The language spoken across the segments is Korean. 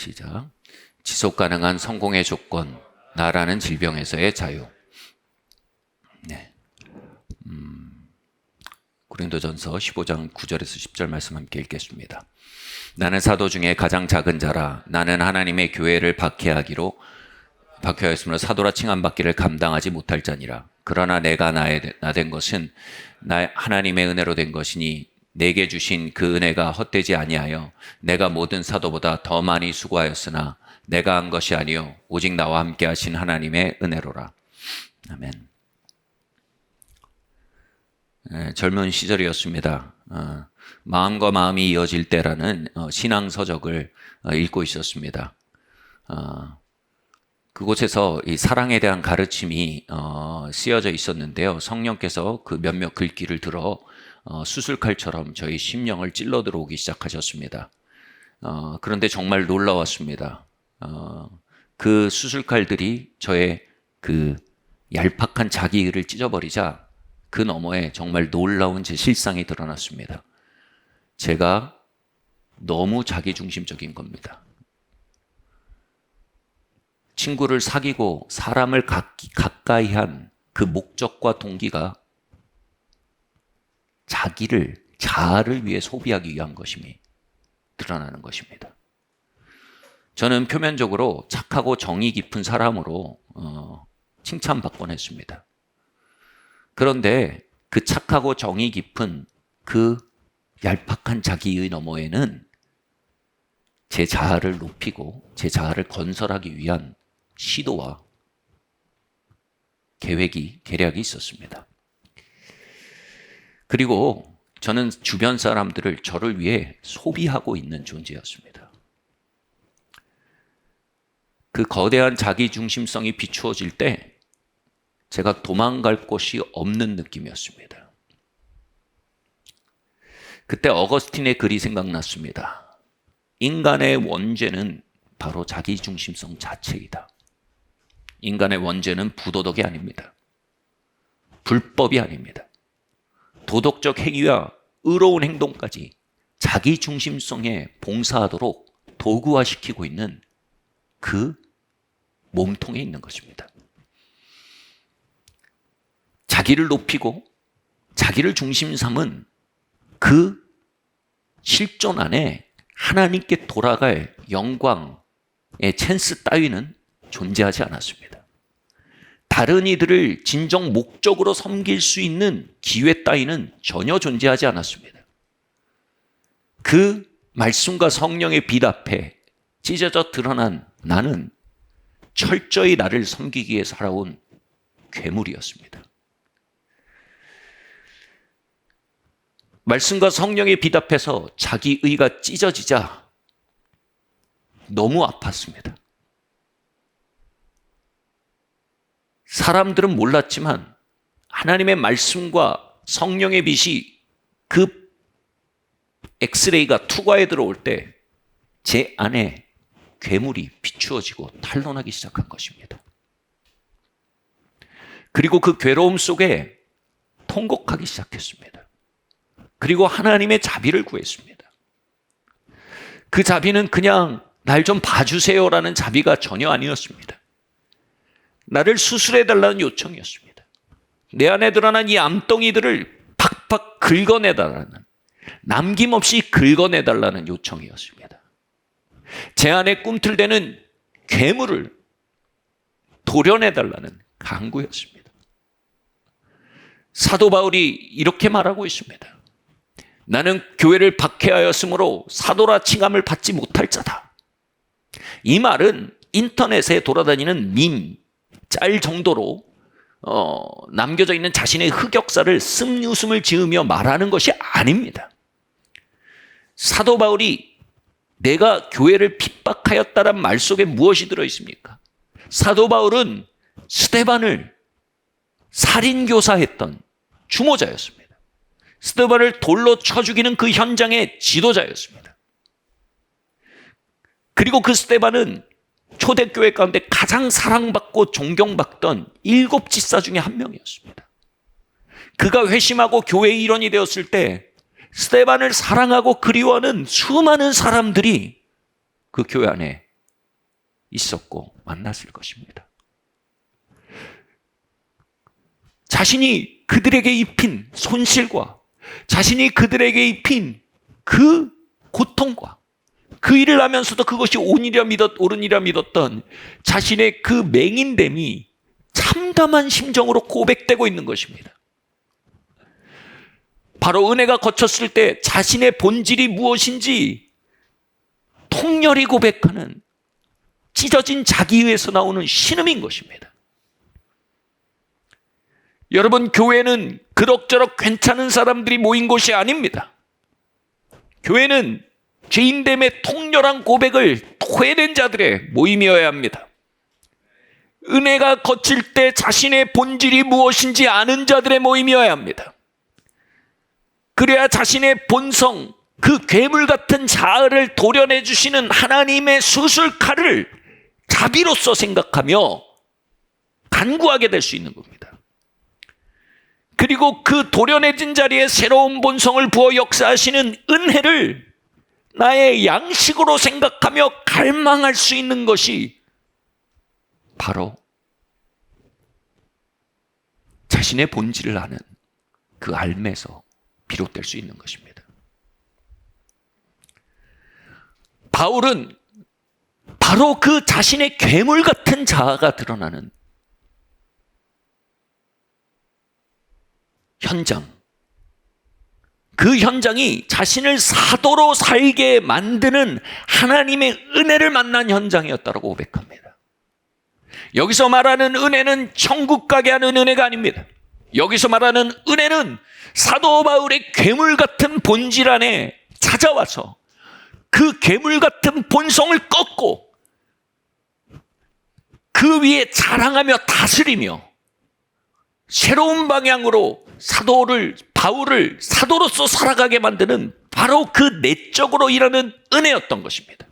시작. 지속 가능한 성공의 조건, 나라는 질병에서의 자유. 네. 고린도전서 15장 9절에서 10절 말씀 함께 읽겠습니다. 나는 사도 중에 가장 작은 자라. 나는 하나님의 교회를 박해하였으므로 사도라 칭함받기를 감당하지 못할 자니라. 그러나 내가 나 된 것은 하나님의 은혜로 된 것이니 내게 주신 그 은혜가 헛되지 아니하여 내가 모든 사도보다 더 많이 수고하였으나 내가 한 것이 아니요 오직 나와 함께 하신 하나님의 은혜로라. 아멘. 젊은 시절이었습니다. 마음과 마음이 이어질 때라는 신앙서적을 읽고 있었습니다. 그곳에서 이 사랑에 대한 가르침이 쓰여져 있었는데요. 성령께서 그 몇몇 글귀를 들어 수술칼처럼 저희 심령을 찔러 들어오기 시작하셨습니다. 그런데 정말 놀라웠습니다. 그 수술칼들이 저의 그 얄팍한 자기를 찢어버리자 그 너머에 정말 놀라운 제 실상이 드러났습니다. 제가 너무 자기중심적인 겁니다. 친구를 사귀고 사람을 가까이 한 그 목적과 동기가 자아를 위해 소비하기 위한 것임이 드러나는 것입니다. 저는 표면적으로 착하고 정의 깊은 사람으로 칭찬받곤 했습니다. 그런데 그 착하고 정의 깊은 그 얄팍한 자기의 너머에는 제 자아를 높이고 제 자아를 건설하기 위한 시도와 계략이 있었습니다. 그리고 저는 주변 사람들을 저를 위해 소비하고 있는 존재였습니다. 그 거대한 자기중심성이 비추어질 때 제가 도망갈 곳이 없는 느낌이었습니다. 그때 어거스틴의 글이 생각났습니다. 인간의 원죄는 바로 자기중심성 자체이다. 인간의 원죄는 부도덕이 아닙니다. 불법이 아닙니다. 도덕적 행위와 의로운 행동까지 자기중심성에 봉사하도록 도구화시키고 있는 그 몸통에 있는 것입니다. 자기를 높이고 자기를 중심 삼은 그 실존 안에 하나님께 돌아갈 영광의 찬스 따위는 존재하지 않았습니다. 다른 이들을 진정 목적으로 섬길 수 있는 기회 따위는 전혀 존재하지 않았습니다. 그 말씀과 성령의 빛 앞에 찢어져 드러난 나는 철저히 나를 섬기기 위해 살아온 괴물이었습니다. 말씀과 성령의 빛 앞에서 자기의가 찢어지자 너무 아팠습니다. 사람들은 몰랐지만 하나님의 말씀과 성령의 빛이 그 엑스레이가 투과에 들어올 때 제 안에 괴물이 비추어지고 탄론하기 시작한 것입니다. 그리고 그 괴로움 속에 통곡하기 시작했습니다. 그리고 하나님의 자비를 구했습니다. 그 자비는 그냥 날 좀 봐주세요라는 자비가 전혀 아니었습니다. 나를 수술해달라는 요청이었습니다. 내 안에 드러난 이 암덩이들을 팍팍 긁어내달라는, 남김없이 긁어내달라는 요청이었습니다. 제 안에 꿈틀대는 괴물을 도려내달라는 간구였습니다. 사도 바울이 이렇게 말하고 있습니다. 나는 교회를 박해하였으므로 사도라 칭함을 받지 못할 자다. 이 말은 인터넷에 돌아다니는 짤 정도로 남겨져 있는 자신의 흑역사를 씀유숨을 지으며 말하는 것이 아닙니다. 사도 바울이 내가 교회를 핍박하였다란 말 속에 무엇이 들어있습니까? 사도 바울은 스데반을 살인교사했던 주모자였습니다. 스데반을 돌로 쳐 죽이는 그 현장의 지도자였습니다. 그리고 그 스데반은 초대교회 가운데 가장 사랑받고 존경받던 7 집사 중에 한 명이었습니다. 그가 회심하고 교회의 일원이 되었을 때 스데반을 사랑하고 그리워하는 수많은 사람들이 그 교회 안에 있었고 만났을 것입니다. 자신이 그들에게 입힌 손실과 자신이 그들에게 입힌 그 고통과 그 일을 하면서도 그것이 옳으니라 믿었던 자신의 그 맹인됨이 참담한 심정으로 고백되고 있는 것입니다. 바로 은혜가 거쳤을 때 자신의 본질이 무엇인지 통렬히 고백하는 찢어진 자기에서 나오는 신음인 것입니다. 여러분, 교회는 그럭저럭 괜찮은 사람들이 모인 곳이 아닙니다. 교회는 죄인됨의 통렬한 고백을 토해낸 자들의 모임이어야 합니다. 은혜가 거칠 때 자신의 본질이 무엇인지 아는 자들의 모임이어야 합니다. 그래야 자신의 본성, 그 괴물 같은 자아를 도려내 주시는 하나님의 수술칼을 자비로서 생각하며 간구하게 될 수 있는 겁니다. 그리고 그 도려내진 자리에 새로운 본성을 부어 역사하시는 은혜를 나의 양식으로 생각하며 갈망할 수 있는 것이 바로 자신의 본질을 아는 그 알매에서 비롯될 수 있는 것입니다. 바울은 바로 그 자신의 괴물 같은 자아가 드러나는 현장, 그 현장이 자신을 사도로 살게 만드는 하나님의 은혜를 만난 현장이었다고 고백합니다. 여기서 말하는 은혜는 천국 가게 하는 은혜가 아닙니다. 여기서 말하는 은혜는 사도 바울의 괴물 같은 본질 안에 찾아와서 그 괴물 같은 본성을 꺾고 그 위에 자랑하며 다스리며 새로운 방향으로 바울을 사도로서 살아가게 만드는 바로 그 내적으로 일하는 은혜였던 것입니다.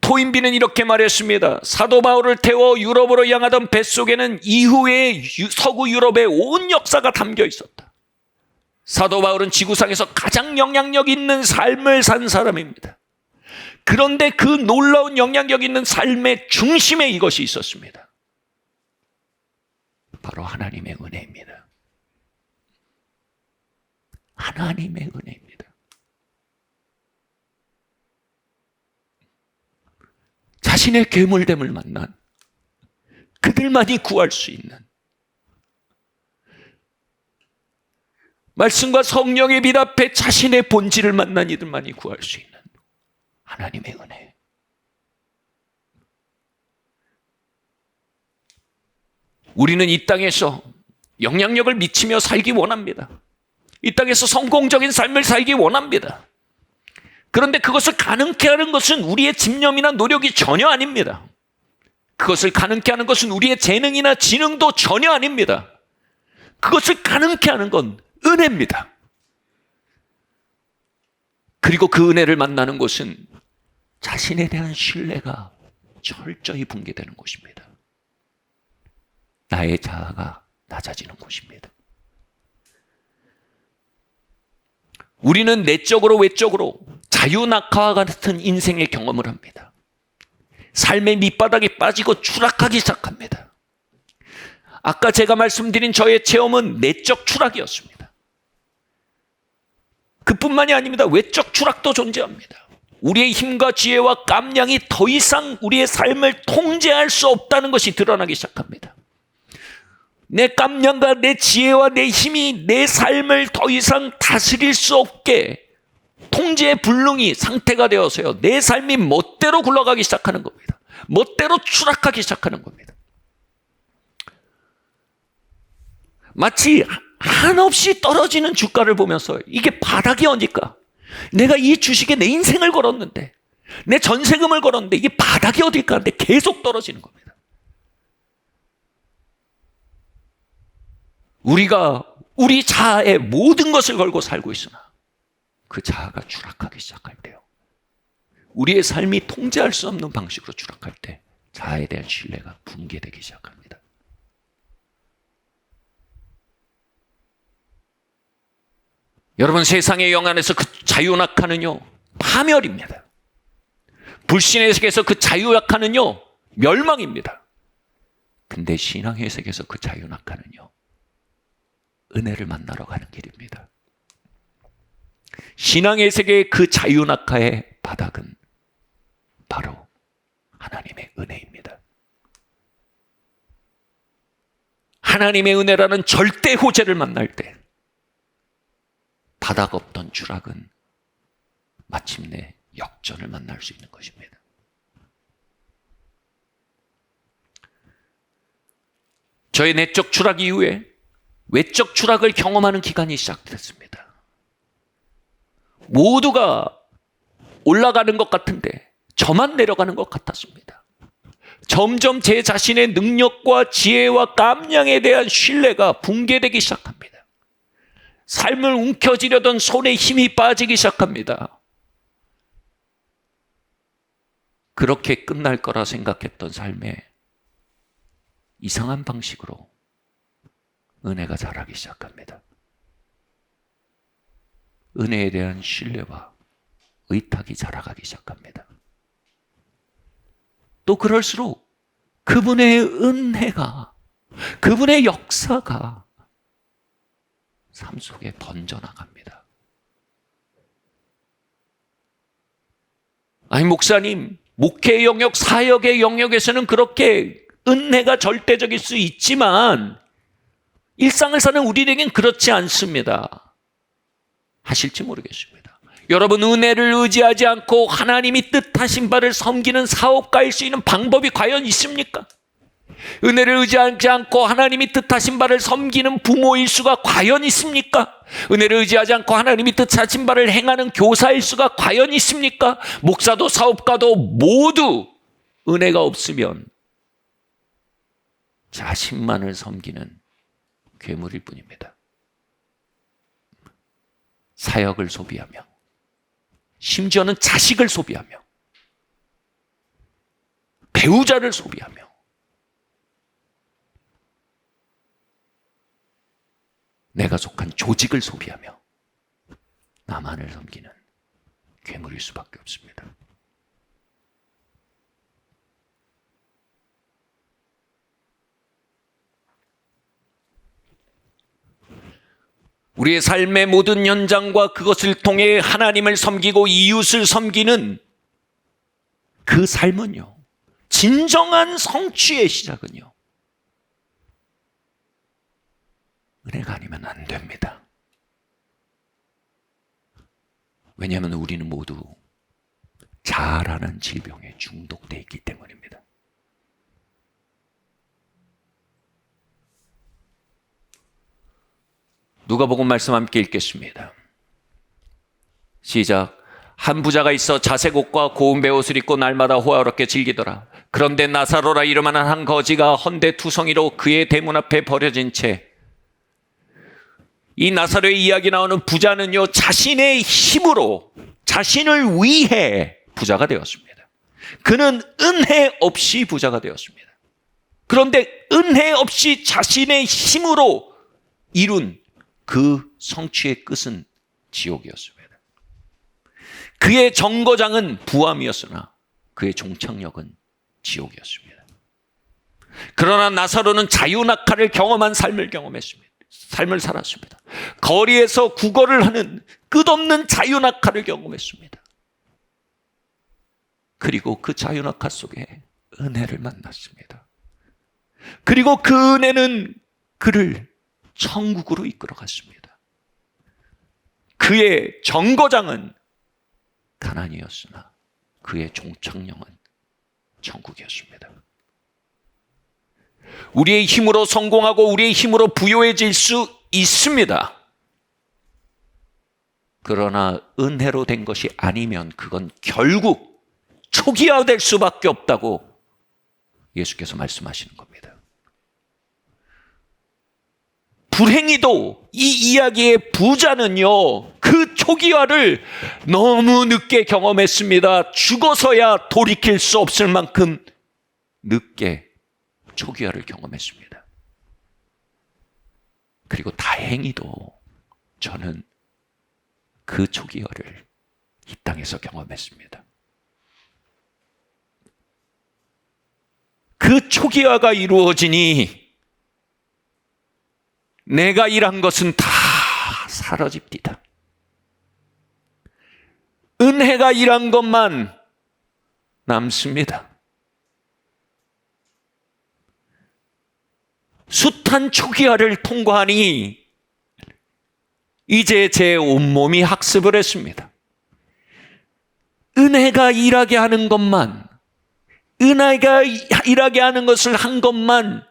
토인비는 이렇게 말했습니다. 사도 바울을 태워 유럽으로 향하던 뱃속에는 이후에 서구 유럽의 온 역사가 담겨 있었다. 사도 바울은 지구상에서 가장 영향력 있는 삶을 산 사람입니다. 그런데 그 놀라운 영향력 있는 삶의 중심에 이것이 있었습니다. 바로 하나님의 은혜입니다. 하나님의 은혜입니다. 자신의 괴물됨을 만난 그들만이 구할 수 있는, 말씀과 성령의 빛 앞에 자신의 본질을 만난 이들만이 구할 수 있는 하나님의 은혜. 우리는 이 땅에서 영향력을 미치며 살기 원합니다. 이 땅에서 성공적인 삶을 살기 원합니다. 그런데 그것을 가능케 하는 것은 우리의 집념이나 노력이 전혀 아닙니다. 그것을 가능케 하는 것은 우리의 재능이나 지능도 전혀 아닙니다. 그것을 가능케 하는 건 은혜입니다. 그리고 그 은혜를 만나는 곳은 자신에 대한 신뢰가 철저히 붕괴되는 곳입니다. 나의 자아가 낮아지는 곳입니다. 우리는 내적으로 외적으로 자유낙하와 같은 인생의 경험을 합니다. 삶의 밑바닥에 빠지고 추락하기 시작합니다. 아까 제가 말씀드린 저의 체험은 내적 추락이었습니다. 그뿐만이 아닙니다. 외적 추락도 존재합니다. 우리의 힘과 지혜와 깜냥이 더 이상 우리의 삶을 통제할 수 없다는 것이 드러나기 시작합니다. 내 깜냥과 내 지혜와 내 힘이 내 삶을 더 이상 다스릴 수 없게 통제 불능이 상태가 되어서요, 내 삶이 멋대로 굴러가기 시작하는 겁니다. 멋대로 추락하기 시작하는 겁니다. 마치 한없이 떨어지는 주가를 보면서 이게 바닥이 어딜까? 내가 이 주식에 내 인생을 걸었는데, 내 전세금을 걸었는데 이게 바닥이 어딜까? 근데 계속 떨어지는 겁니다. 우리가 우리 자아의 모든 것을 걸고 살고 있으나 그 자아가 추락하기 시작할 때요, 우리의 삶이 통제할 수 없는 방식으로 추락할 때 자아에 대한 신뢰가 붕괴되기 시작합니다. 여러분, 세상의 영 안에서 그 자유낙하는요, 파멸입니다. 불신의 세계에서 그 자유낙하는요, 멸망입니다. 근데 신앙의 세계에서 그 자유낙하는요, 은혜를 만나러 가는 길입니다. 신앙의 세계의 그 자유낙하의 바닥은 바로 하나님의 은혜입니다. 하나님의 은혜라는 절대 호재를 만날 때 바닥 없던 추락은 마침내 역전을 만날 수 있는 것입니다. 저의 내적 추락 이후에 외적 추락을 경험하는 기간이 시작됐습니다. 모두가 올라가는 것 같은데 저만 내려가는 것 같았습니다. 점점 제 자신의 능력과 지혜와 깜냥에 대한 신뢰가 붕괴되기 시작합니다. 삶을 움켜쥐려던 손에 힘이 빠지기 시작합니다. 그렇게 끝날 거라 생각했던 삶에 이상한 방식으로 은혜가 자라기 시작합니다. 은혜에 대한 신뢰와 의탁이 자라가기 시작합니다. 또 그럴수록 그분의 은혜가, 그분의 역사가 삶 속에 번져나갑니다. 아니, 목사님, 목회 영역, 사역의 영역에서는 그렇게 은혜가 절대적일 수 있지만 일상을 사는 우리에겐 그렇지 않습니다. 하실지 모르겠습니다. 여러분, 은혜를 의지하지 않고 하나님이 뜻하신 바를 섬기는 사업가일 수 있는 방법이 과연 있습니까? 은혜를 의지하지 않고 하나님이 뜻하신 바를 섬기는 부모일 수가 과연 있습니까? 은혜를 의지하지 않고 하나님이 뜻하신 바를 행하는 교사일 수가 과연 있습니까? 목사도 사업가도 모두 은혜가 없으면 자신만을 섬기는 괴물일 뿐입니다. 사역을 소비하며, 심지어는 자식을 소비하며, 배우자를 소비하며, 내가 속한 조직을 소비하며 나만을 섬기는 괴물일 수밖에 없습니다. 우리의 삶의 모든 현장과 그것을 통해 하나님을 섬기고 이웃을 섬기는 그 삶은요, 진정한 성취의 시작은요, 은혜가 아니면 안 됩니다. 왜냐하면 우리는 모두 잘하는 질병에 중독되어 있기 때문입니다. 누가복음 말씀 함께 읽겠습니다. 시작. 한 부자가 있어 자색 옷과 고운 베옷을 입고 날마다 호화롭게 즐기더라. 그런데 나사로라 이름하는 한 거지가 헌데 투성이로 그의 대문 앞에 버려진 채, 이 나사로의 이야기 나오는 부자는요, 자신의 힘으로, 자신을 위해 부자가 되었습니다. 그는 은혜 없이 부자가 되었습니다. 그런데 은혜 없이 자신의 힘으로 이룬 그 성취의 끝은 지옥이었습니다. 그의 정거장은 부함이었으나 그의 종착역은 지옥이었습니다. 그러나 나사로는 자유낙하를 경험한 삶을 경험했습니다. 삶을 살았습니다. 거리에서 구걸을 하는 끝없는 자유낙하를 경험했습니다. 그리고 그 자유낙하 속에 은혜를 만났습니다. 그리고 그 은혜는 그를 천국으로 이끌어갔습니다. 그의 정거장은 가난이었으나 그의 종착역은 천국이었습니다. 우리의 힘으로 성공하고 우리의 힘으로 부유해질 수 있습니다. 그러나 은혜로 된 것이 아니면 그건 결국 초기화될 수밖에 없다고 예수께서 말씀하시는 겁니다. 불행히도 이 이야기의 부자는요, 그 초기화를 너무 늦게 경험했습니다. 죽어서야 돌이킬 수 없을 만큼 늦게 초기화를 경험했습니다. 그리고 다행히도 저는 그 초기화를 이 땅에서 경험했습니다. 그 초기화가 이루어지니 내가 일한 것은 다 사라집니다. 은혜가 일한 것만 남습니다. 숱한 초기화를 통과하니 이제 제 온몸이 학습을 했습니다. 은혜가 일하게 하는 것만, 은혜가 일하게 하는 것을 한 것만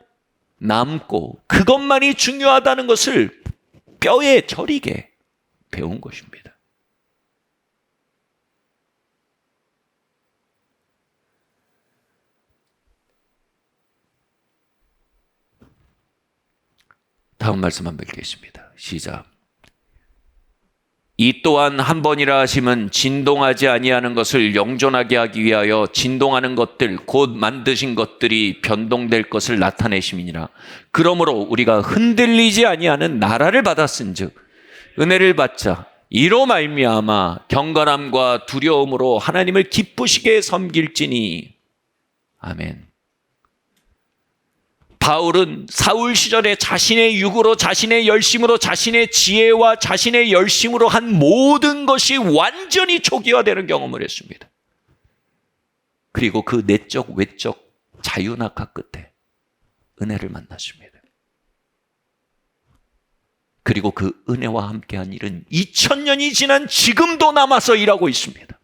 남고 그것만이 중요하다는 것을 뼈에 저리게 배운 것입니다. 다음 말씀 한번 읽겠습니다. 시작. 이 또한 한 번이라 하심은 진동하지 아니하는 것을 영존하게 하기 위하여 진동하는 것들 곧 만드신 것들이 변동될 것을 나타내심이니라. 그러므로 우리가 흔들리지 아니하는 나라를 받았은즉 은혜를 받자 이로 말미암아 경건함과 두려움으로 하나님을 기쁘시게 섬길지니. 아멘. 바울은 사울 시절에 자신의 육으로, 자신의 열심으로, 자신의 지혜와 자신의 열심으로 한 모든 것이 완전히 초기화되는 경험을 했습니다. 그리고 그 내적 외적 자유낙하 끝에 은혜를 만났습니다. 그리고 그 은혜와 함께한 일은 2000년이 지난 지금도 남아서 일하고 있습니다.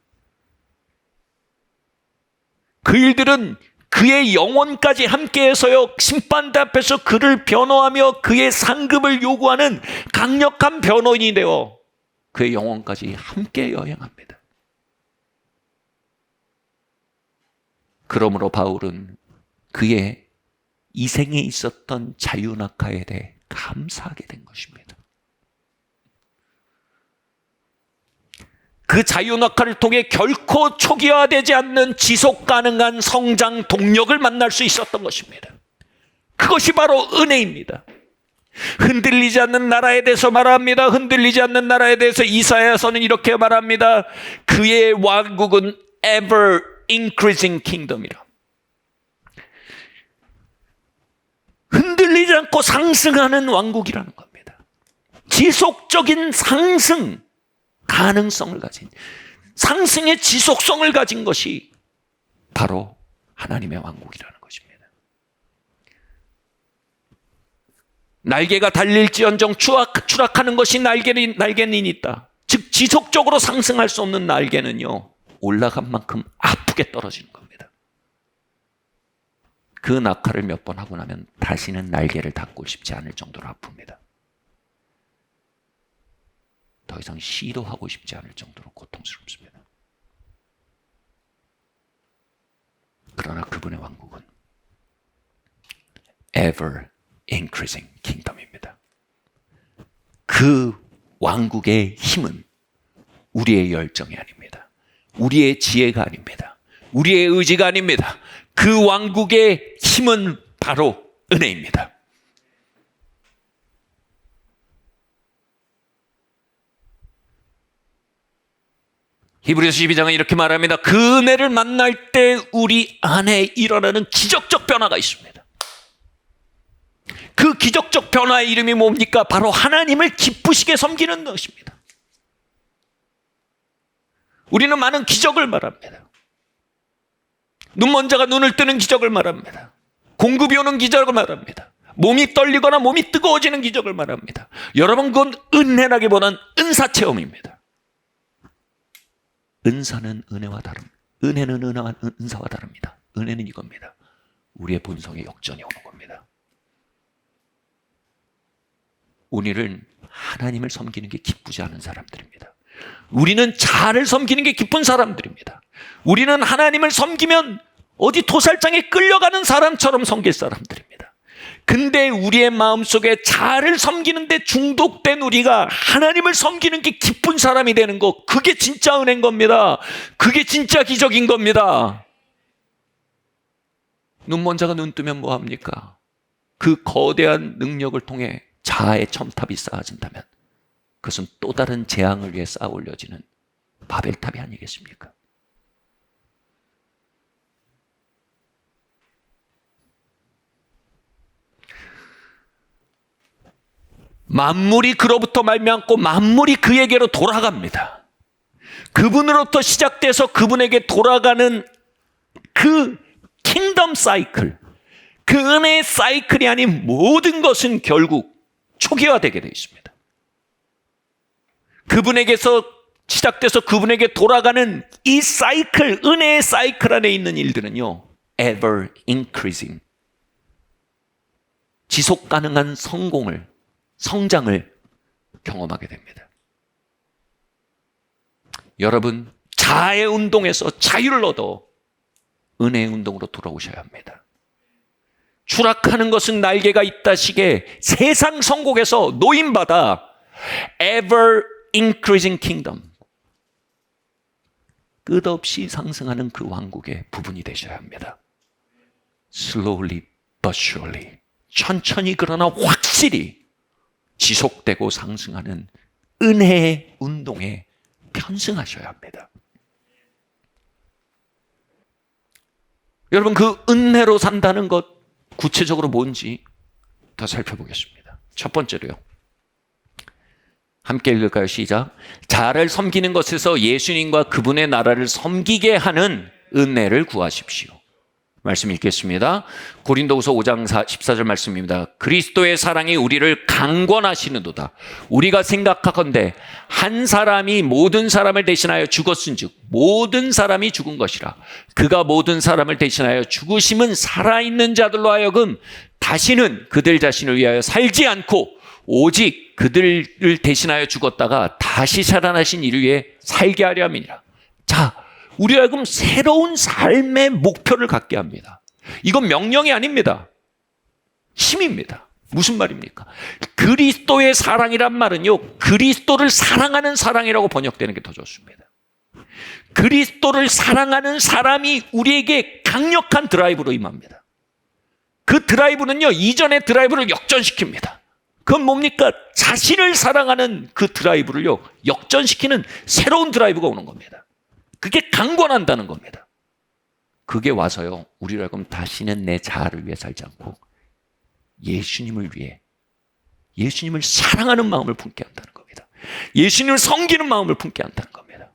그 일들은 그의 영혼까지 함께해서요, 심판대 앞에서 그를 변호하며 그의 상급을 요구하는 강력한 변호인이 되어 그의 영혼까지 함께 여행합니다. 그러므로 바울은 그의 이 생에 있었던 자유낙하에 대해 감사하게 된 것입니다. 그 자유낙하를 통해 결코 초기화되지 않는 지속 가능한 성장 동력을 만날 수 있었던 것입니다. 그것이 바로 은혜입니다. 흔들리지 않는 나라에 대해서 말합니다. 흔들리지 않는 나라에 대해서 이사야서는 이렇게 말합니다. 그의 왕국은 ever increasing kingdom이라. 흔들리지 않고 상승하는 왕국이라는 겁니다. 지속적인 상승 가능성을 가진, 상승의 지속성을 가진 것이 바로 하나님의 왕국이라는 것입니다. 날개가 달릴지언정 추락하는 것이 날개는 있다. 즉 지속적으로 상승할 수 없는 날개는요, 올라간 만큼 아프게 떨어지는 겁니다. 그 낙하를 몇 번 하고 나면 다시는 날개를 닫고 싶지 않을 정도로 아픕니다. 더 이상 시도하고 싶지 않을 정도로 고통스럽습니다. 그러나 그분의 왕국은 ever increasing kingdom입니다. 그 왕국의 힘은 우리의 열정이 아닙니다. 우리의 지혜가 아닙니다. 우리의 의지가 아닙니다. 그 왕국의 힘은 바로 은혜입니다. 히브리서 12장은 이렇게 말합니다. 그 은혜를 만날 때 우리 안에 일어나는 기적적 변화가 있습니다. 그 기적적 변화의 이름이 뭡니까? 바로 하나님을 기쁘시게 섬기는 것입니다. 우리는 많은 기적을 말합니다. 눈먼 자가 눈을 뜨는 기적을 말합니다. 공급이 오는 기적을 말합니다. 몸이 떨리거나 몸이 뜨거워지는 기적을 말합니다. 여러분, 그건 은혜라기보다는 은사 체험입니다. 은사는 은혜와 다릅니다. 은혜는 은사와 다릅니다. 은혜는 이겁니다. 우리의 본성의 역전이 오는 겁니다. 우리는 하나님을 섬기는 게 기쁘지 않은 사람들입니다. 우리는 자아를 섬기는 게 기쁜 사람들입니다. 우리는 하나님을 섬기면 어디 도살장에 끌려가는 사람처럼 섬길 사람들입니다. 근데 우리의 마음속에 자아를 섬기는데 중독된 우리가 하나님을 섬기는 게 기쁜 사람이 되는 거, 그게 진짜 은혜인 겁니다. 그게 진짜 기적인 겁니다. 눈먼 자가 눈 뜨면 뭐합니까? 그 거대한 능력을 통해 자아의 첨탑이 쌓아진다면 그것은 또 다른 재앙을 위해 쌓아 올려지는 바벨탑이 아니겠습니까? 만물이 그로부터 말미암고 만물이 그에게로 돌아갑니다. 그분으로부터 시작돼서 그분에게 돌아가는 그 킹덤 사이클, 그 은혜의 사이클이 아닌 모든 것은 결국 초기화되게 되어 있습니다. 그분에게서 시작돼서 그분에게 돌아가는 이 사이클, 은혜의 사이클 안에 있는 일들은요, ever increasing, 지속 가능한 성장을 경험하게 됩니다. 여러분, 자아의 운동에서 자유를 얻어 은혜의 운동으로 돌아오셔야 합니다. 추락하는 것은 날개가 있다시게 세상 성공에서 노임받아 ever increasing kingdom, 끝없이 상승하는 그 왕국의 부분이 되셔야 합니다. Slowly but surely, 천천히 그러나 확실히 지속되고 상승하는 은혜의 운동에 편승하셔야 합니다. 여러분, 그 은혜로 산다는 것 구체적으로 뭔지 더 살펴보겠습니다. 첫 번째로요, 함께 읽을까요? 시작. 자아를 섬기는 것에서 예수님과 그분의 나라를 섬기게 하는 은혜를 구하십시오. 말씀 읽겠습니다. 고린도후서 5장 14절 말씀입니다. 그리스도의 사랑이 우리를 강권하시는도다. 우리가 생각하건대 한 사람이 모든 사람을 대신하여 죽었은즉 모든 사람이 죽은 것이라. 그가 모든 사람을 대신하여 죽으심은 살아있는 자들로 하여금 다시는 그들 자신을 위하여 살지 않고 오직 그들을 대신하여 죽었다가 다시 살아나신 이를 위해 살게 하려 함이니라. 자, 우리가 지금 새로운 삶의 목표를 갖게 합니다. 이건 명령이 아닙니다. 힘입니다. 무슨 말입니까? 그리스도의 사랑이란 말은요, 그리스도를 사랑하는 사랑이라고 번역되는 게 더 좋습니다. 그리스도를 사랑하는 사람이 우리에게 강력한 드라이브로 임합니다. 그 드라이브는요, 이전의 드라이브를 역전시킵니다. 그건 뭡니까? 자신을 사랑하는 그 드라이브를요, 역전시키는 새로운 드라이브가 오는 겁니다. 그게 강권한다는 겁니다. 그게 와서요, 우리로 하여금 다시는 내 자아를 위해 살지 않고 예수님을 위해, 예수님을 사랑하는 마음을 품게 한다는 겁니다. 예수님을 섬기는 마음을 품게 한다는 겁니다.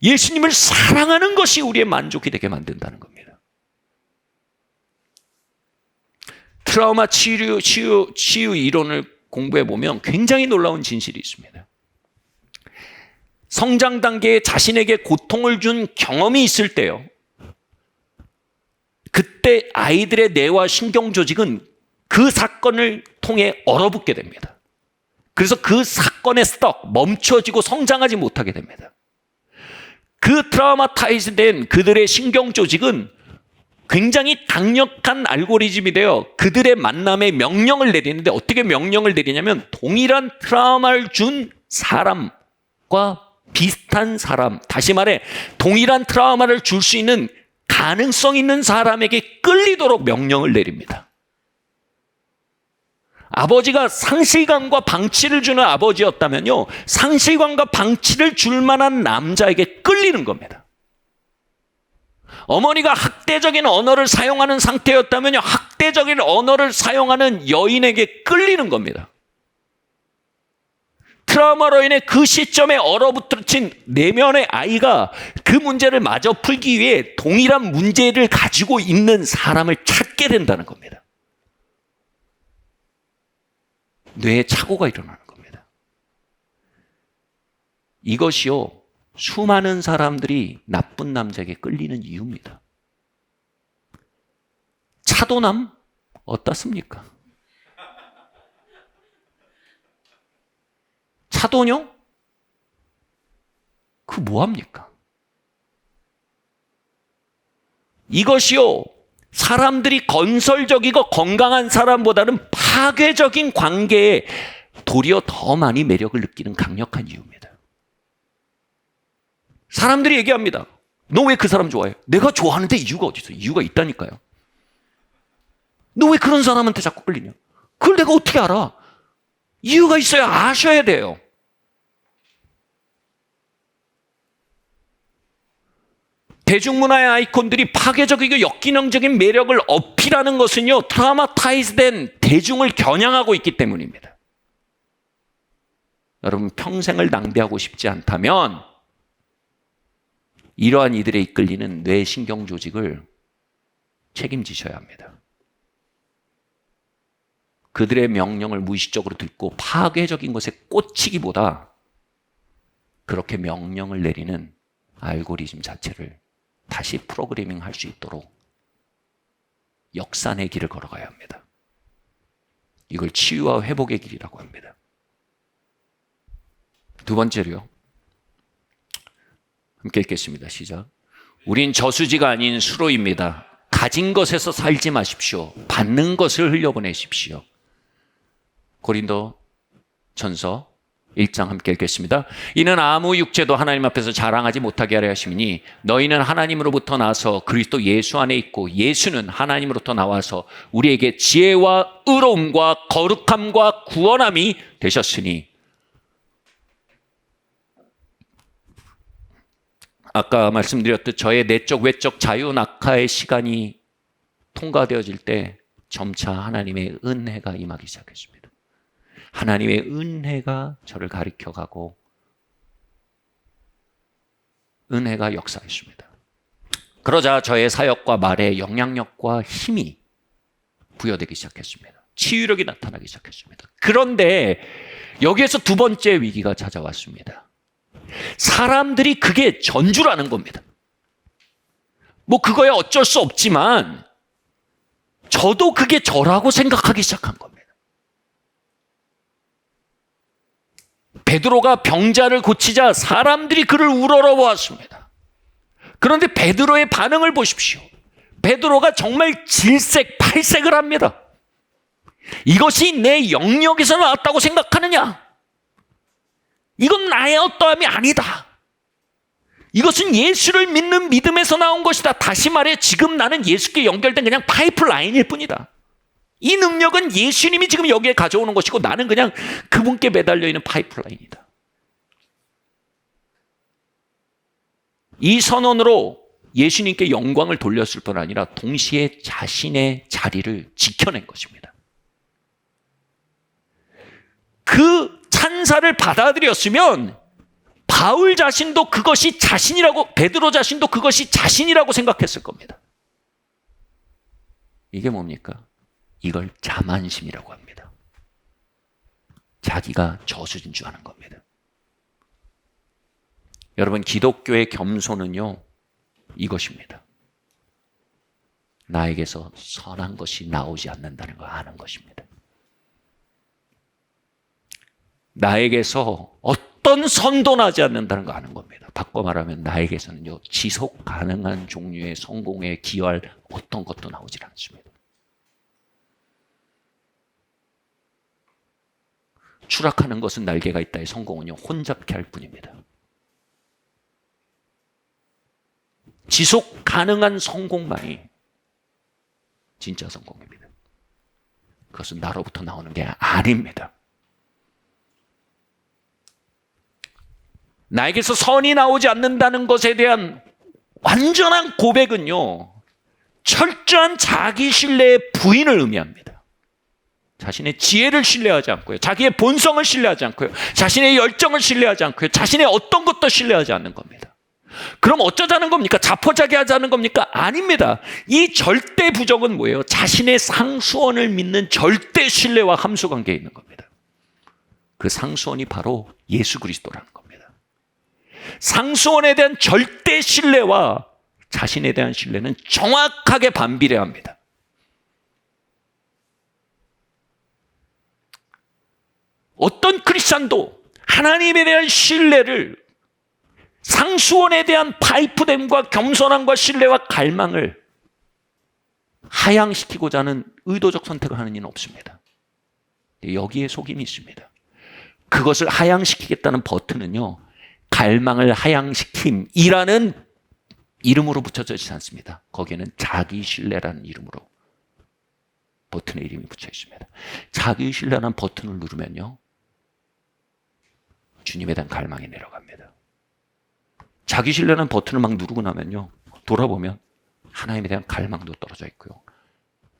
예수님을 사랑하는 것이 우리의 만족이 되게 만든다는 겁니다. 트라우마 치유 이론을 공부해 보면 굉장히 놀라운 진실이 있습니다. 성장 단계에 자신에게 고통을 준 경험이 있을 때요, 그때 아이들의 뇌와 신경 조직은 그 사건을 통해 얼어붙게 됩니다. 그래서 그 사건에 멈춰지고 성장하지 못하게 됩니다. 그 트라우마타이즈 된 그들의 신경 조직은 굉장히 강력한 알고리즘이 되어 그들의 만남에 명령을 내리는데, 어떻게 명령을 내리냐면 동일한 트라우마를 준 사람과 비슷한 사람, 다시 말해 동일한 트라우마를 줄 수 있는 가능성 있는 사람에게 끌리도록 명령을 내립니다. 아버지가 상실감과 방치를 주는 아버지였다면요, 상실감과 방치를 줄 만한 남자에게 끌리는 겁니다. 어머니가 학대적인 언어를 사용하는 상태였다면요, 학대적인 언어를 사용하는 여인에게 끌리는 겁니다. 트라우마로 인해 그 시점에 얼어붙은 내면의 아이가 그 문제를 마저 풀기 위해 동일한 문제를 가지고 있는 사람을 찾게 된다는 겁니다. 뇌에 착오가 일어나는 겁니다. 이것이요, 수많은 사람들이 나쁜 남자에게 끌리는 이유입니다. 차도남 어떻습니까? 차도녀? 그 뭐합니까? 이것이요, 사람들이 건설적이고 건강한 사람보다는 파괴적인 관계에 도리어 더 많이 매력을 느끼는 강력한 이유입니다. 사람들이 얘기합니다. 너 왜 그 사람 좋아해? 내가 좋아하는데 이유가 어디 있어? 이유가 있다니까요. 너 왜 그런 사람한테 자꾸 끌리냐? 그걸 내가 어떻게 알아? 이유가 있어야 아셔야 돼요. 대중문화의 아이콘들이 파괴적이고 역기능적인 매력을 어필하는 것은요, 트라우마타이즈된 대중을 겨냥하고 있기 때문입니다. 여러분, 평생을 낭비하고 싶지 않다면 이러한 이들에 이끌리는 뇌신경 조직을 책임지셔야 합니다. 그들의 명령을 무의식적으로 듣고 파괴적인 것에 꽂히기보다 그렇게 명령을 내리는 알고리즘 자체를 다시 프로그래밍 할 수 있도록 역산의 길을 걸어가야 합니다. 이걸 치유와 회복의 길이라고 합니다. 두 번째로요. 함께 읽겠습니다. 시작. 우린 저수지가 아닌 수로입니다. 가진 것에서 살지 마십시오. 받는 것을 흘려보내십시오. 고린도 전서 1장 함께 읽겠습니다. 이는 아무 육체도 하나님 앞에서 자랑하지 못하게 하려 하심이니 너희는 하나님으로부터 나서 그리스도 예수 안에 있고 예수는 하나님으로부터 나와서 우리에게 지혜와 의로움과 거룩함과 구원함이 되셨으니. 아까 말씀드렸듯 저의 내적 외적 자유 낙하의 시간이 통과되어질 때 점차 하나님의 은혜가 임하기 시작했습니다. 하나님의 은혜가 저를 가리켜가고 은혜가 역사했습니다. 그러자 저의 사역과 말에 영향력과 힘이 부여되기 시작했습니다. 치유력이 나타나기 시작했습니다. 그런데 여기에서 두 번째 위기가 찾아왔습니다. 사람들이 그게 전주라는 겁니다. 뭐 그거야 어쩔 수 없지만 저도 그게 저라고 생각하기 시작한 겁니다. 베드로가 병자를 고치자 사람들이 그를 우러러보았습니다. 그런데 베드로의 반응을 보십시오. 베드로가 정말 질색팔색을 합니다. 이것이 내 영역에서 나왔다고 생각하느냐? 이건 나의 어떠함이 아니다. 이것은 예수를 믿는 믿음에서 나온 것이다. 다시 말해 지금 나는 예수께 연결된 그냥 파이프라인일 뿐이다. 이 능력은 예수님이 지금 여기에 가져오는 것이고 나는 그냥 그분께 매달려 있는 파이프라인이다. 이 선언으로 예수님께 영광을 돌렸을 뿐 아니라 동시에 자신의 자리를 지켜낸 것입니다. 그 찬사를 받아들였으면 바울 자신도 그것이 자신이라고, 베드로 자신도 그것이 자신이라고 생각했을 겁니다. 이게 뭡니까? 이걸 자만심이라고 합니다. 자기가 저수진 줄 아는 겁니다. 여러분, 기독교의 겸손은요, 이것입니다. 나에게서 선한 것이 나오지 않는다는 걸 아는 것입니다. 나에게서 어떤 선도 나지 않는다는 걸 아는 겁니다. 바꿔 말하면 나에게서는요, 지속 가능한 종류의 성공에 기여할 어떤 것도 나오질 않습니다. 추락하는 것은 날개가 있다의 성공은요, 혼잡케 할 뿐입니다. 지속 가능한 성공만이 진짜 성공입니다. 그것은 나로부터 나오는 게 아닙니다. 나에게서 선이 나오지 않는다는 것에 대한 완전한 고백은요, 철저한 자기 신뢰의 부인을 의미합니다. 자신의 지혜를 신뢰하지 않고요, 자기의 본성을 신뢰하지 않고요, 자신의 열정을 신뢰하지 않고요, 자신의 어떤 것도 신뢰하지 않는 겁니다. 그럼 어쩌자는 겁니까? 자포자기하자는 겁니까? 아닙니다. 이 절대 부정은 뭐예요? 자신의 상수원을 믿는 절대 신뢰와 함수 관계에 있는 겁니다. 그 상수원이 바로 예수 그리스도라는 겁니다. 상수원에 대한 절대 신뢰와 자신에 대한 신뢰는 정확하게 반비례합니다. 어떤 크리스찬도 하나님에 대한 신뢰를, 상수원에 대한 파이프됨과 겸손함과 신뢰와 갈망을 하향시키고자 하는 의도적 선택을 하는 이는 없습니다. 여기에 속임이 있습니다. 그것을 하향시키겠다는 버튼은요, 갈망을 하향시킴이라는 이름으로 붙여져 있지 않습니다. 거기에는 자기 신뢰라는 이름으로 버튼의 이름이 붙여 있습니다. 자기 신뢰라는 버튼을 누르면요, 주님에 대한 갈망이 내려갑니다. 자기 신뢰라는 버튼을 막 누르고 나면요, 돌아보면 하나님에 대한 갈망도 떨어져 있고요.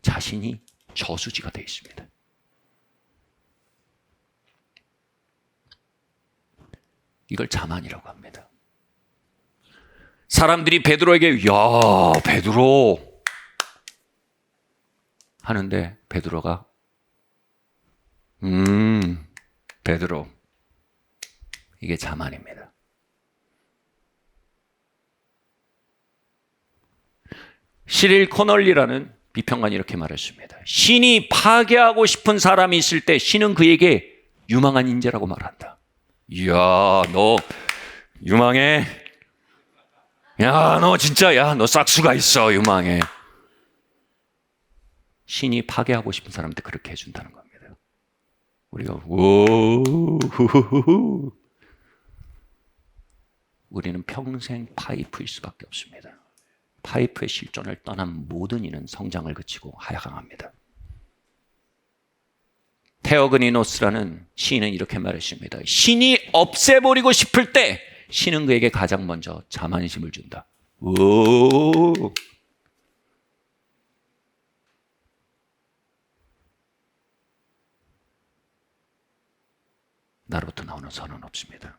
자신이 저수지가 되어 있습니다. 이걸 자만이라고 합니다. 사람들이 베드로에게 야 베드로 하는데 베드로가 베드로 이게 자만입니다. 시릴 코널리라는 비평관이 이렇게 말했습니다. 신이 파괴하고 싶은 사람이 있을 때 신은 그에게 유망한 인재라고 말한다. 이야 너 유망해. 야 너 진짜 야 너 싹수가 있어 유망해. 신이 파괴하고 싶은 사람한테 그렇게 해준다는 겁니다. 우리가 우후후후 우리는 평생 파이프일 수밖에 없습니다. 파이프의 실존을 떠난 모든 이는 성장을 그치고 하향합니다. 테오그니노스라는 시인은 이렇게 말했습니다. 신이 없애버리고 싶을 때 신은 그에게 가장 먼저 자만심을 준다. 오. 나로부터 나오는 선언은 없습니다.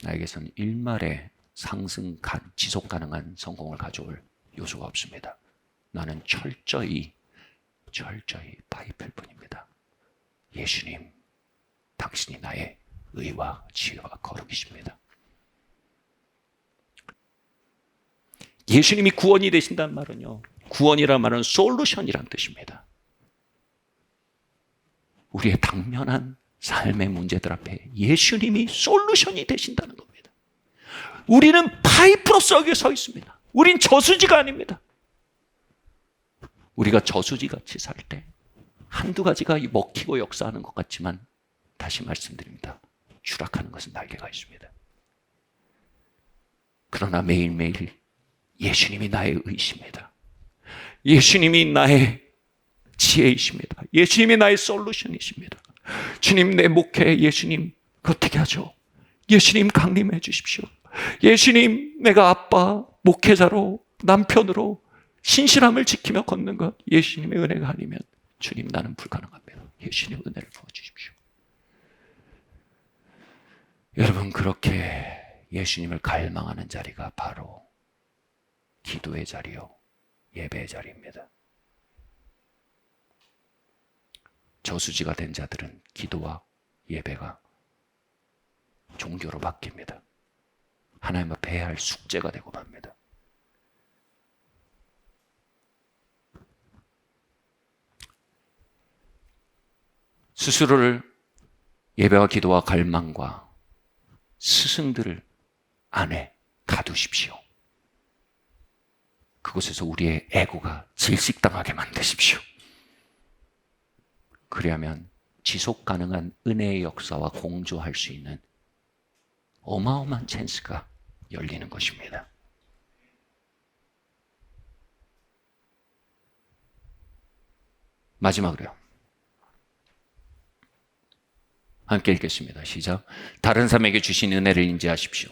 나에게서는 일말의 상승, 지속 가능한 성공을 가져올 요소가 없습니다. 나는 철저히 파이프일 뿐입니다. 예수님, 당신이 나의 의와 지혜와 거룩이십니다. 예수님이 구원이 되신다는 말은요, 구원이란 말은 솔루션이란 뜻입니다. 우리의 당면한 삶의 문제들 앞에 예수님이 솔루션이 되신다는 겁니다. 우리는 파이프로서 여기 서 있습니다. 우린 저수지가 아닙니다. 우리가 저수지같이 살 때 한두 가지가 먹히고 역사하는 것 같지만 다시 말씀드립니다. 추락하는 것은 날개가 있습니다. 그러나 매일매일 예수님이 나의 의십니다. 예수님이 나의 지혜이십니다. 예수님이 나의 솔루션이십니다. 주님 내 목회 예수님 어떻게 하죠? 예수님 강림해 주십시오. 예수님 내가 아빠 목회자로 남편으로 신실함을 지키며 걷는 것 예수님의 은혜가 아니면 주님 나는 불가능합니다. 예수님 은혜를 부어주십시오. 여러분 그렇게 예수님을 갈망하는 자리가 바로 기도의 자리요 예배의 자리입니다. 저수지가 된 자들은 기도와 예배가 종교로 바뀝니다. 하나님 앞에 해야 할 숙제가 되고 맙니다. 스스로를 예배와 기도와 갈망과 스승들 안에 가두십시오. 그곳에서 우리의 에고가 질식당하게 만드십시오. 그리하면 지속 가능한 은혜의 역사와 공조할 수 있는 어마어마한 찬스가 열리는 것입니다. 마지막으로요. 함께 읽겠습니다. 시작. 다른 사람에게 주신 은혜를 인지하십시오.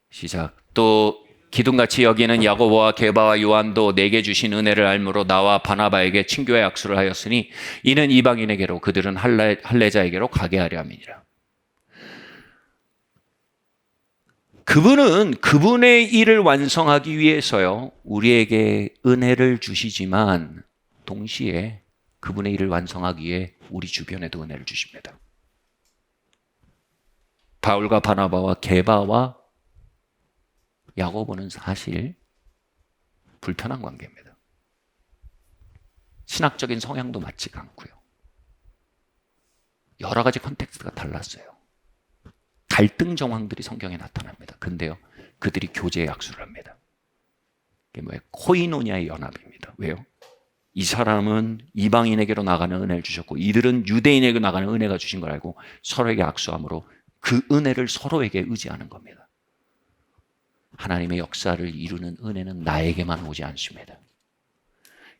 시작. 또 기둥같이 여기는 야고보와 게바와 요한도 내게 주신 은혜를 알므로 나와 바나바에게 친교의 약수를 하였으니 이는 이방인에게로 그들은 할례자에게로 가게 하려 함이니라. 그분은 그분의 일을 완성하기 위해서요 우리에게 은혜를 주시지만 동시에 그분의 일을 완성하기 위해 우리 주변에도 은혜를 주십니다. 바울과 바나바와 게바와 야고보는 사실 불편한 관계입니다. 신학적인 성향도 맞지가 않고요. 여러 가지 컨텍스트가 달랐어요. 갈등 정황들이 성경에 나타납니다. 근데요, 그들이 교제의 약수를 합니다. 이게 뭐예요? 코이노니아의 연합입니다. 왜요? 이 사람은 이방인에게로 나가는 은혜를 주셨고 이들은 유대인에게 나가는 은혜가 주신 걸 알고 서로에게 약수함으로 그 은혜를 서로에게 의지하는 겁니다. 하나님의 역사를 이루는 은혜는 나에게만 오지 않습니다.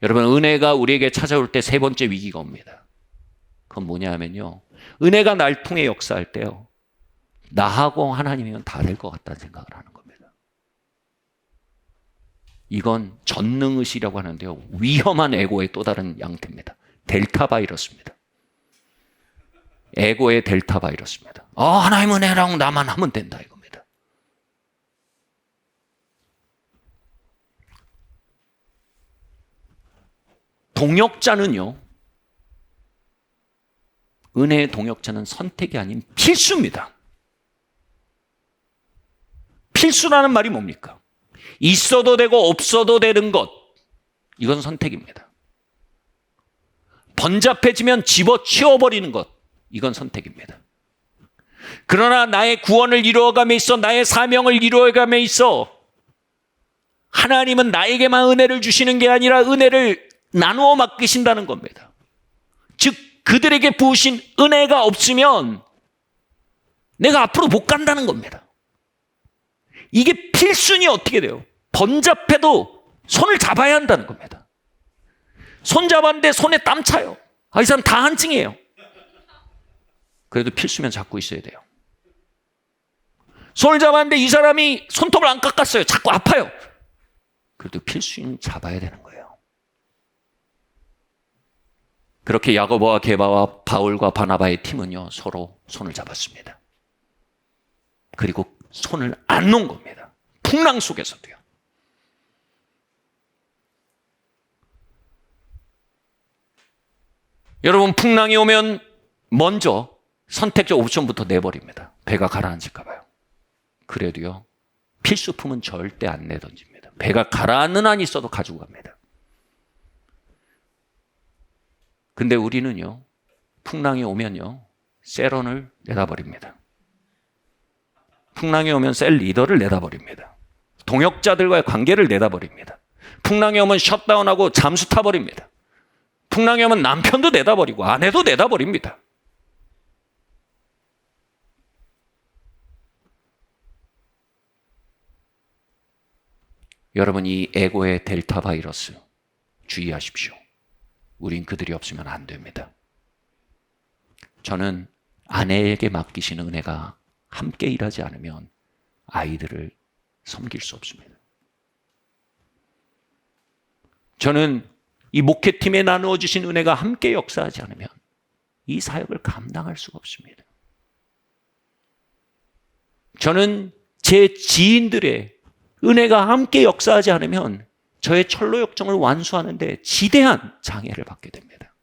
여러분 은혜가 우리에게 찾아올 때 세 번째 위기가 옵니다. 그건 뭐냐 하면요. 은혜가 날 통해 역사할 때요. 나하고 하나님이면 다를 것 같다는 생각을 하는 겁니다. 이건 전능의식이라고 하는데요. 위험한 에고의 또 다른 양태입니다. 델타 바이러스입니다. 에고의 델타 바이러스입니다. 하나님 은혜랑 나만 하면 된다 이겁니다. 동역자는요. 은혜의 동역자는 선택이 아닌 필수입니다. 필수라는 말이 뭡니까? 있어도 되고 없어도 되는 것. 이건 선택입니다. 번잡해지면 집어치워버리는 것. 이건 선택입니다. 그러나 나의 구원을 이루어감에 있어, 나의 사명을 이루어감에 있어 하나님은 나에게만 은혜를 주시는 게 아니라 은혜를 나누어 맡기신다는 겁니다. 즉 그들에게 부으신 은혜가 없으면 내가 앞으로 못 간다는 겁니다. 이게 필순이 어떻게 돼요? 번잡해도 손을 잡아야 한다는 겁니다. 손 잡았는데 손에 땀 차요. 이 사람 다 한증이에요. 그래도 필수면 잡고 있어야 돼요. 손을 잡았는데 이 사람이 손톱을 안 깎았어요. 자꾸 아파요. 그래도 필수는 잡아야 되는 거예요. 그렇게 야고보와 게바와 바울과 바나바의 팀은요, 서로 손을 잡았습니다. 그리고 손을 안 놓은 겁니다. 풍랑 속에서도요. 여러분, 풍랑이 오면 먼저 선택적 옵션부터 내버립니다. 배가 가라앉을까 봐요. 그래도요, 필수품은 절대 안 내던집니다. 배가 가라앉는 한이 있어도 가지고 갑니다. 근데 우리는요, 풍랑이 오면요, 세런을 내다버립니다. 풍랑이 오면 셀 리더를 내다버립니다. 동역자들과의 관계를 내다버립니다. 풍랑이 오면 셧다운하고 잠수 타버립니다. 풍랑이 오면 남편도 내다버리고 아내도 내다버립니다. 여러분, 이 에고의 델타 바이러스 주의하십시오. 우린 그들이 없으면 안 됩니다. 저는 아내에게 맡기신 은혜가 함께 일하지 않으면 아이들을 섬길 수 없습니다. 저는 이 목회팀에 나누어 주신 은혜가 함께 역사하지 않으면 이 사역을 감당할 수가 없습니다. 저는 제 지인들의 은혜가 함께 역사하지 않으면 저의 철로 역정을 완수하는데 지대한 장애를 받게 됩니다.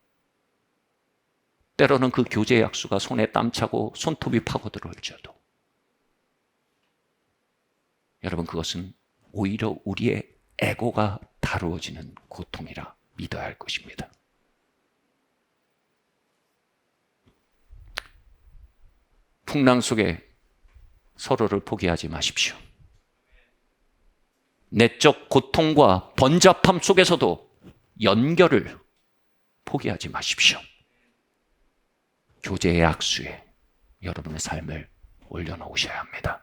때로는 그 교제 약수가 손에 땀 차고 손톱이 파고들어올지어도 여러분, 그것은 오히려 우리의 에고가 다루어지는 고통이라 믿어야 할 것입니다. 풍랑 속에 서로를 포기하지 마십시오. 내적 고통과 번잡함 속에서도 연결을 포기하지 마십시오. 교제의 악수에 여러분의 삶을 올려놓으셔야 합니다.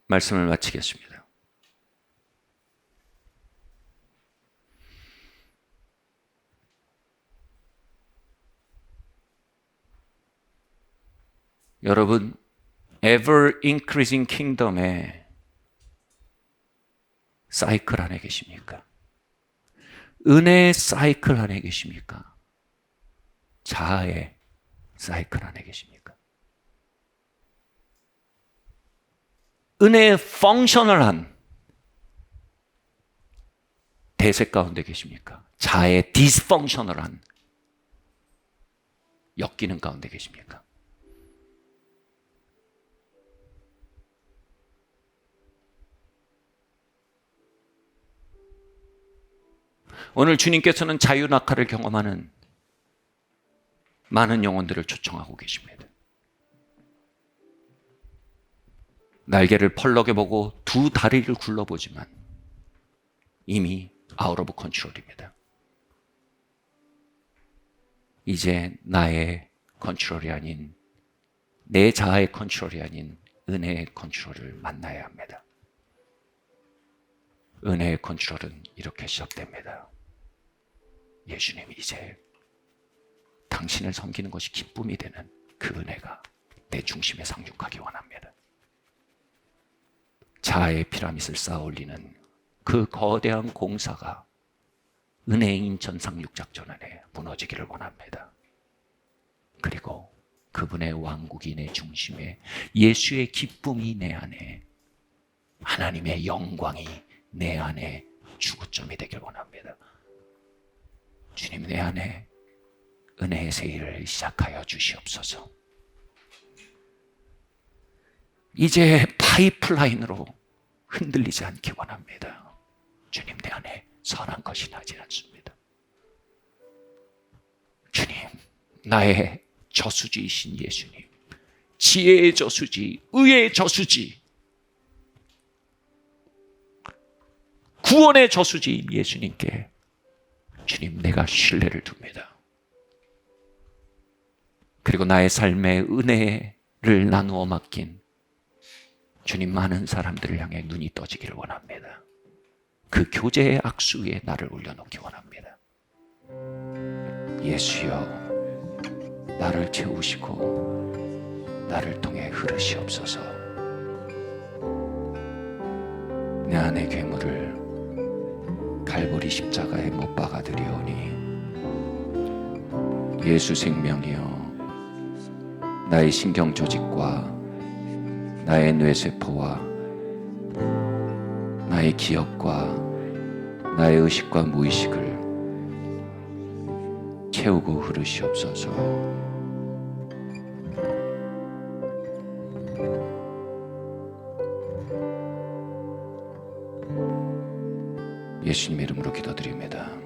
말씀을 마치겠습니다. 여러분, ever increasing kingdom의 사이클 안에 계십니까? 은혜의 사이클 안에 계십니까? 자아의 사이클 안에 계십니까? 은혜의 펑셔널한 대세 가운데 계십니까? 자아의 디스펑셔널한 엮이는 가운데 계십니까? 오늘 주님께서는 자유낙하를 경험하는 많은 영혼들을 초청하고 계십니다. 날개를 펄럭여보고 두 다리를 굴러보지만 이미 아웃 오브 컨트롤입니다. 이제 나의 컨트롤이 아닌, 내 자아의 컨트롤이 아닌 은혜의 컨트롤을 만나야 합니다. 은혜의 컨트롤은 이렇게 시작됩니다. 예수님, 이제 당신을 섬기는 것이 기쁨이 되는 그 은혜가 내 중심에 상륙하기 원합니다. 자아의 피라밋을 쌓아 올리는 그 거대한 공사가 은혜의 인천 상륙작전 안에 무너지기를 원합니다. 그리고 그분의 왕국이 내 중심에, 예수의 기쁨이 내 안에, 하나님의 영광이 내 안에 주구점이 되길 원합니다. 주님, 내 안에 은혜의 세일을 시작하여 주시옵소서. 이제 파이프라인으로 흔들리지 않기 원합니다. 주님, 내 안에 선한 것이 나지 않습니다. 주님, 나의 저수지이신 예수님, 지혜의 저수지, 의의 저수지, 구원의 저수지인 예수님께 주님, 내가 신뢰를 둡니다. 그리고 나의 삶의 은혜를 나누어 맡긴 주님, 많은 사람들을 향해 눈이 떠지기를 원합니다. 그 교제의 악수에 나를 올려놓기 원합니다. 예수여, 나를 채우시고 나를 통해 흐르시옵소서. 내 안의 괴물을 갈보리 십자가에 못 박아 드리오니, 예수 생명이여, 나의 신경 조직과 나의 뇌세포와 나의 기억과 나의 의식과 무의식을 채우고 흐르시옵소서. 예수님 이름으로 기도드립니다.